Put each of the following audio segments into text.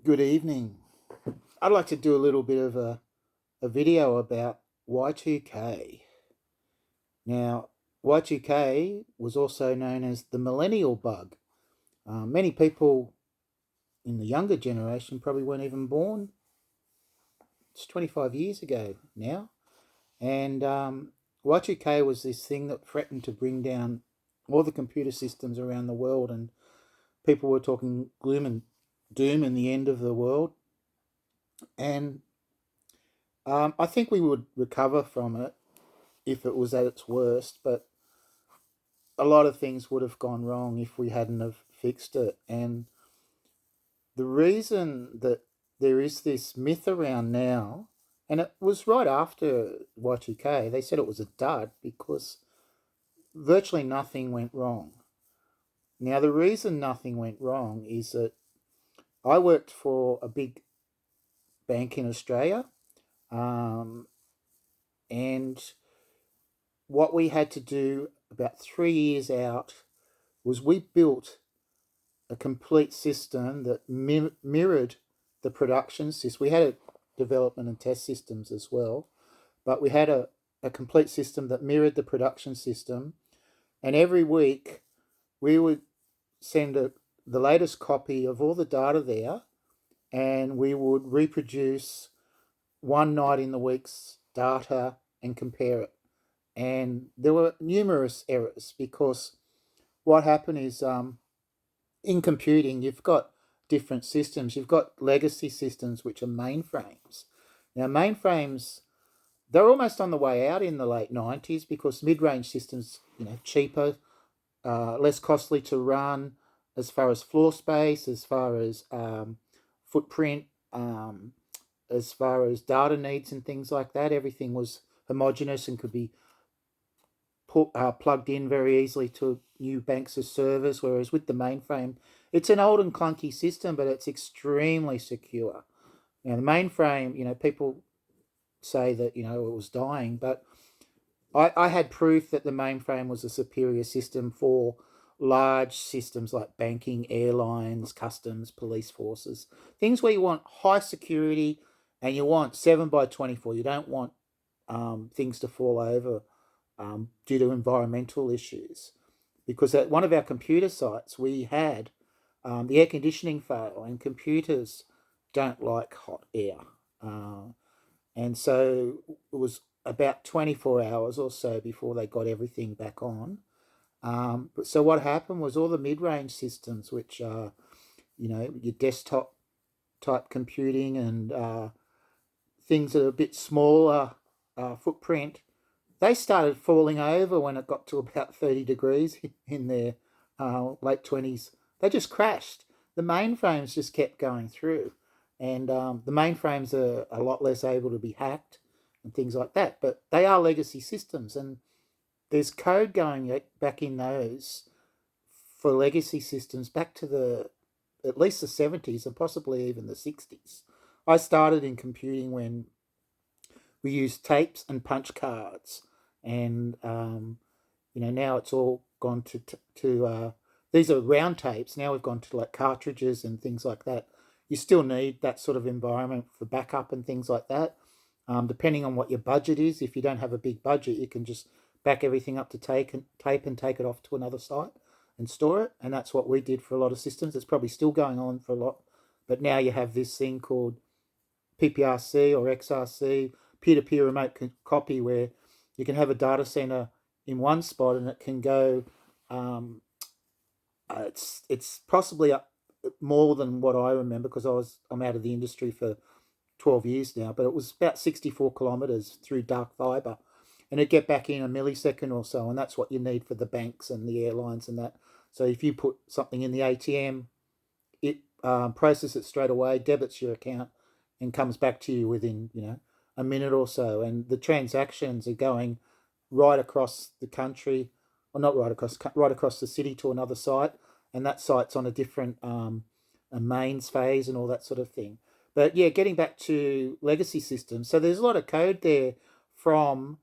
Good evening. I'd like to do a little bit of a video about Y2K. Now, Y2K was also known as the millennial bug. Many people in the younger generation probably weren't even born. It's 25 years ago now. And Y2K was this thing that threatened to bring down all the computer systems around the world, and people were talking gloom and doom and the end of the world. And I think we would recover from it if it was at its worst, but a lot of things would have gone wrong if we hadn't have fixed it. And the reason that there is this myth around now, and it was right after Y2K, they said it was a dud because virtually nothing went wrong. Now, the reason nothing went wrong is that I worked for a big bank in Australia, um, and what we had to do about 3 years out was we built a complete system that mirrored the production system. We had a development and test systems as well, but we had a complete system that mirrored the production system. And every week we would send the latest copy of all the data there, and we would reproduce one night in the week's data and compare it. And there were numerous errors because what happened is in computing, you've got different systems. You've got legacy systems, which are mainframes. Now, mainframes, they're almost on the way out in the late 90s because mid-range systems, cheaper, less costly to run as far as floor space, as far as footprint, as far as data needs and things like that. Everything was homogeneous and could be plugged in very easily to new banks of servers, whereas with the mainframe, it's an old and clunky system, but it's extremely secure. Now, the mainframe, people say that, it was dying, but I had proof that the mainframe was a superior system for large systems like banking, airlines, customs, police forces, things where you want high security and you want 7 by 24. You don't want things to fall over due to environmental issues. Because at one of our computer sites, we had the air conditioning fail, and computers don't like hot air. And so it was about 24 hours or so before they got everything back on. But so what happened was all the mid-range systems, which are, your desktop type computing and things that are a bit smaller footprint, they started falling over when it got to about 30 degrees in their late 20s. They just crashed. The mainframes just kept going through. And the mainframes are a lot less able to be hacked and things like that. But they are legacy systems. And there's code going back in those for legacy systems back to at least the 70s and possibly even the 60s. I started in computing when we used tapes and punch cards, and now it's all gone to these are round tapes. Now we've gone to like cartridges and things like that. You still need that sort of environment for backup and things like that. Depending on what your budget is, if you don't have a big budget, you can just back everything up to tape and take it off to another site and store it. And that's what we did for a lot of systems. It's probably still going on for a lot, but now you have this thing called PPRC or XRC, peer-to-peer remote copy, where you can have a data center in one spot and it can go. It's possibly more than what I remember because I'm out of the industry for 12 years now, but it was about 64 kilometers through dark fiber, and it get back in a millisecond or so, and that's what you need for the banks and the airlines and that. So if you put something in the ATM, it processes it straight away, debits your account, and comes back to you within a minute or so. And the transactions are going right across the country, or not right across the city to another site, and that site's on a different a mains phase and all that sort of thing. But yeah, getting back to legacy systems, so there's a lot of code there from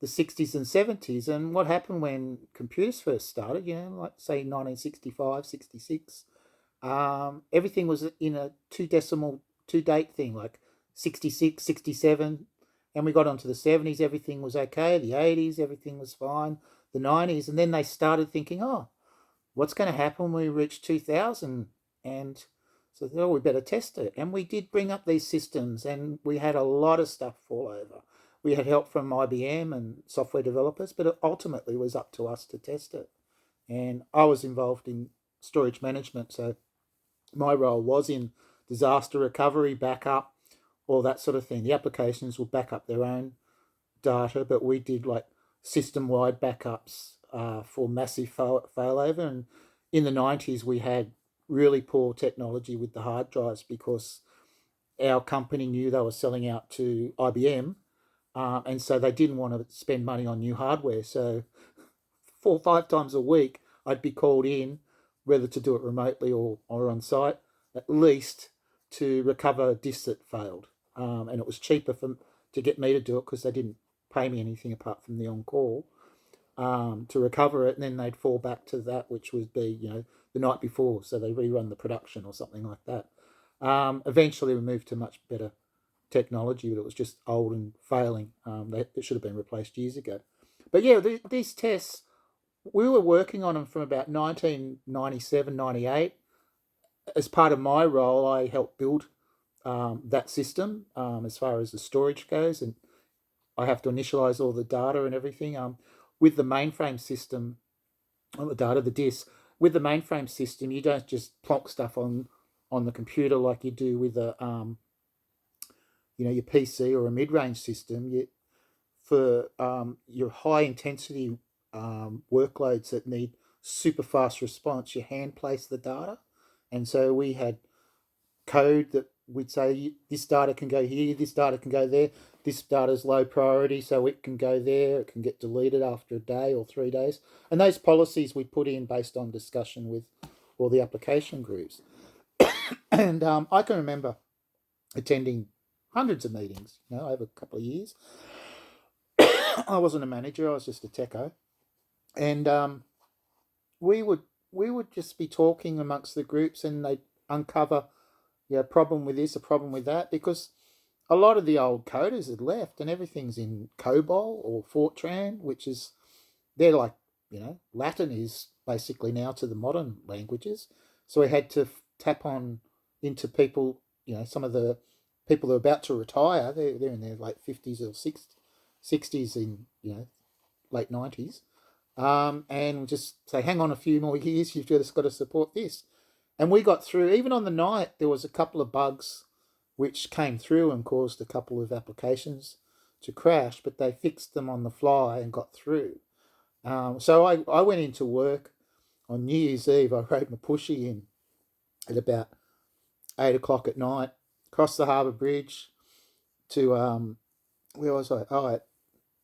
the 60s and 70s, and what happened when computers first started, like say 1965, 66. everything was in a two date thing, like 66, 67. And we got onto the 70s, everything was okay. The 80s, everything was fine. The 90s. And then they started thinking, oh, what's going to happen when we reach 2000? And so, oh, we better test it. And we did bring up these systems, and we had a lot of stuff fall over. We had help from IBM and software developers, but it ultimately was up to us to test it. And I was involved in storage management, so my role was in disaster recovery, backup, all that sort of thing. The applications will back up their own data, but we did like system-wide backups for massive failover. And in the 90s, we had really poor technology with the hard drives because our company knew they were selling out to IBM, and so they didn't want to spend money on new hardware. So 4 or 5 times a week, I'd be called in, whether to do it remotely or on site, at least to recover disks that failed. And it was cheaper to get me to do it because they didn't pay me anything apart from the on call to recover it, and then they'd fall back to that, which would be the night before, so they rerun the production or something like that. Eventually, we moved to much better technology, but it was just old and failing. It should have been replaced years ago. But yeah, these tests, we were working on them from about 1997, 98. As part of my role, I helped build that system as far as the storage goes, and I have to initialize all the data and everything. With the mainframe system, on the data, the disk, with the mainframe system, you don't just plonk stuff on the computer like you do with a your PC or a mid-range system. For your high intensity workloads that need super fast response, you hand place the data. And so we had code that we'd say this data can go here, this data can go there, this data is low priority, so it can go there, it can get deleted after a day or 3 days. And those policies we put in based on discussion with all the application groups. And I can remember attending hundreds of meetings, over a couple of years. I wasn't a manager; I was just a techo, and we would we would just be talking amongst the groups, and they'd uncover, a problem with this, a problem with that, because a lot of the old coders had left, and everything's in COBOL or Fortran, which is they're like Latin is basically now to the modern languages. So we had to tap on into people, some of the people that are about to retire. They're in their late 50s or 60s in late 90s, and just say, hang on a few more years, you've just got to support this. And we got through. Even on the night, there was a couple of bugs which came through and caused a couple of applications to crash, but they fixed them on the fly and got through. So I went into work on New Year's Eve. I rode my pushy in at about 8 o'clock at night, crossed the Harbour Bridge to, where was I?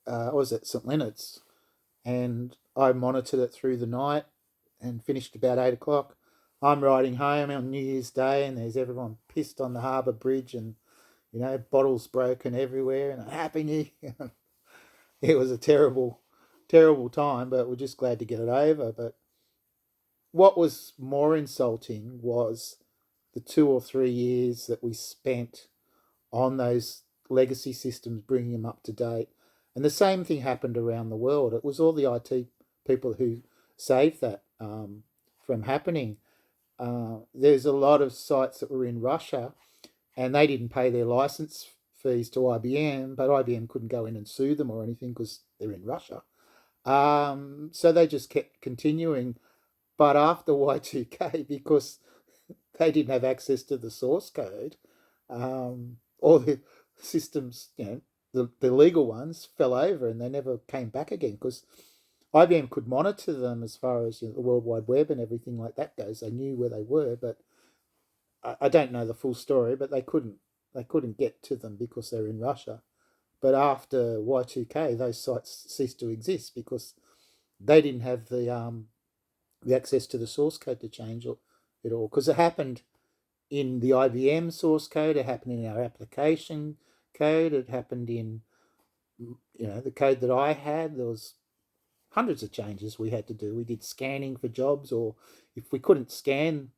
I was at St Leonard's, and I monitored it through the night and finished about 8 o'clock. I'm riding home on New Year's Day, and there's everyone pissed on the Harbour Bridge, and bottles broken everywhere, and a Happy New Year. It was a terrible, terrible time, but we're just glad to get it over. But what was more insulting was the 2 or 3 years that we spent on those legacy systems, bringing them up to date. And the same thing happened around the world. It was all the IT people who saved that from happening. There's a lot of sites that were in Russia, and they didn't pay their license fees to IBM, but IBM couldn't go in and sue them or anything because they're in Russia. So they just kept continuing. But after Y2K, because they didn't have access to the source code, all the systems, the legal ones fell over, and they never came back again because IBM could monitor them as far as the World Wide Web and everything like that goes. They knew where they were, but I don't know the full story. But they couldn't get to them because they're in Russia. But after Y2K, those sites ceased to exist because they didn't have the access to the source code to change it all. Because it happened in the IBM source code, it happened in our application code, it happened in the code that I had. There was hundreds of changes we had to do. We did scanning for jobs, or if we couldn't scan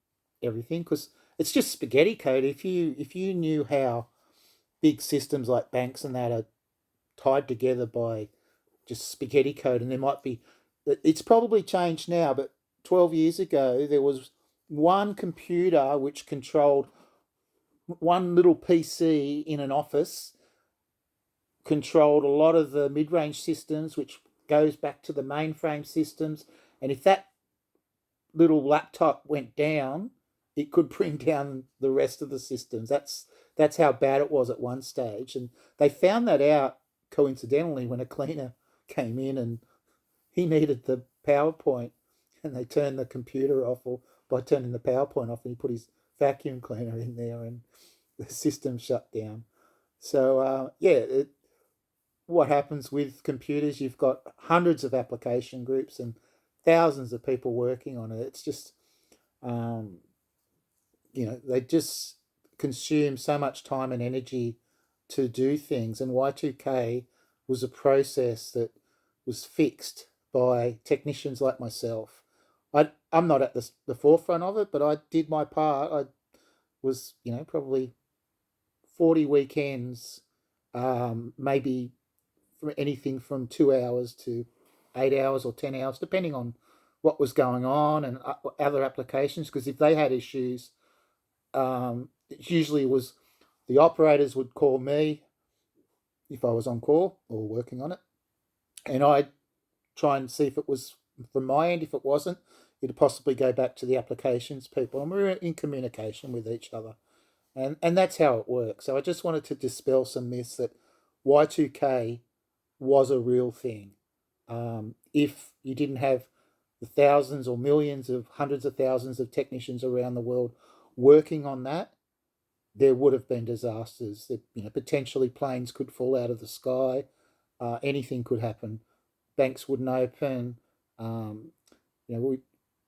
everything, because it's just spaghetti code. If you knew how big systems like banks and that are tied together by just spaghetti code, and there might be, it's probably changed now, but 12 years ago there was one computer which controlled one little PC in an office, controlled a lot of the mid-range systems, which goes back to the mainframe systems. And if that little laptop went down, it could bring down the rest of the systems. That's how bad it was at one stage. And they found that out coincidentally when a cleaner came in and he needed the PowerPoint, and they turned the computer off, or by turning the PowerPoint off, and he put his vacuum cleaner in there, and the system shut down. So what happens with computers? You've got hundreds of application groups and thousands of people working on it. It's just um, they just consume so much time and energy to do things. And Y2K was a process that was fixed by technicians like myself. I'm not at the forefront of it, but I did my part. I was, probably 40 weekends, maybe from anything from 2 hours to 8 hours or 10 hours, depending on what was going on and other applications. Because if they had issues, it usually was the operators would call me if I was on call or working on it, and I'd try and see if it was from my end. If it wasn't, it'd possibly go back to the applications people, and we were in communication with each other, and that's how it works. So I just wanted to dispel some myths that Y2K was a real thing. If you didn't have the thousands or millions of hundreds of thousands of technicians around the world working on that, there would have been disasters. That potentially planes could fall out of the sky. Anything could happen. Banks wouldn't open.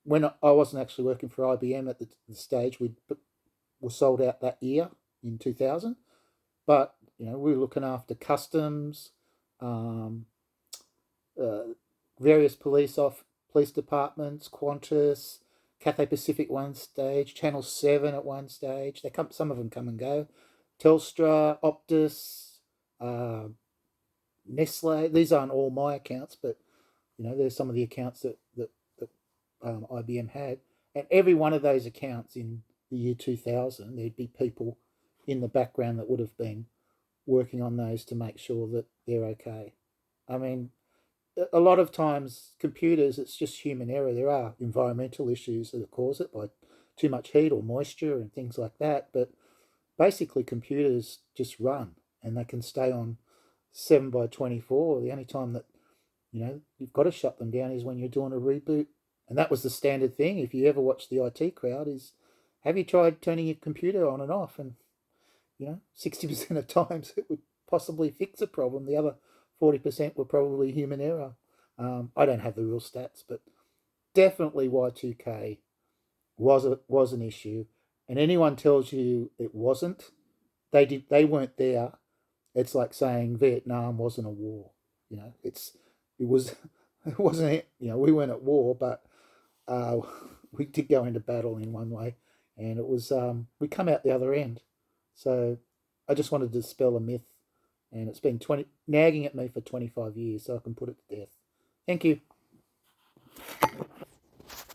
When I wasn't actually working for IBM at the stage, we were sold out that year in 2000. But we were looking after customs, um, uh, various police departments, Qantas, Cathay Pacific one stage, Channel 7 at one stage. Some of them come and go. Telstra, Optus, uh, Nestle. These aren't all my accounts, but there's some of the accounts that IBM had. And every one of those accounts in the year 2000, there'd be people in the background that would have been working on those to make sure that they're okay. I mean, a lot of times computers, it's just human error. There are environmental issues that cause it by too much heat or moisture and things like that. But basically, computers just run, and they can stay on 7 by 24. The only time that you've got to shut them down is when you're doing a reboot. And that was the standard thing. If you ever watch the IT crowd, is have you tried turning your computer on and off? And 60% of times it would possibly fix a problem. The other 40% were probably human error. I don't have the real stats, but definitely Y2K was an issue. And anyone tells you it wasn't, they weren't there. It's like saying Vietnam wasn't a war. It was it wasn't. We weren't at war, but we did go into battle in one way, and it was we come out the other end. So I just wanted to dispel a myth, and it's been nagging at me for 25 years, so I can put it to death. Thank you.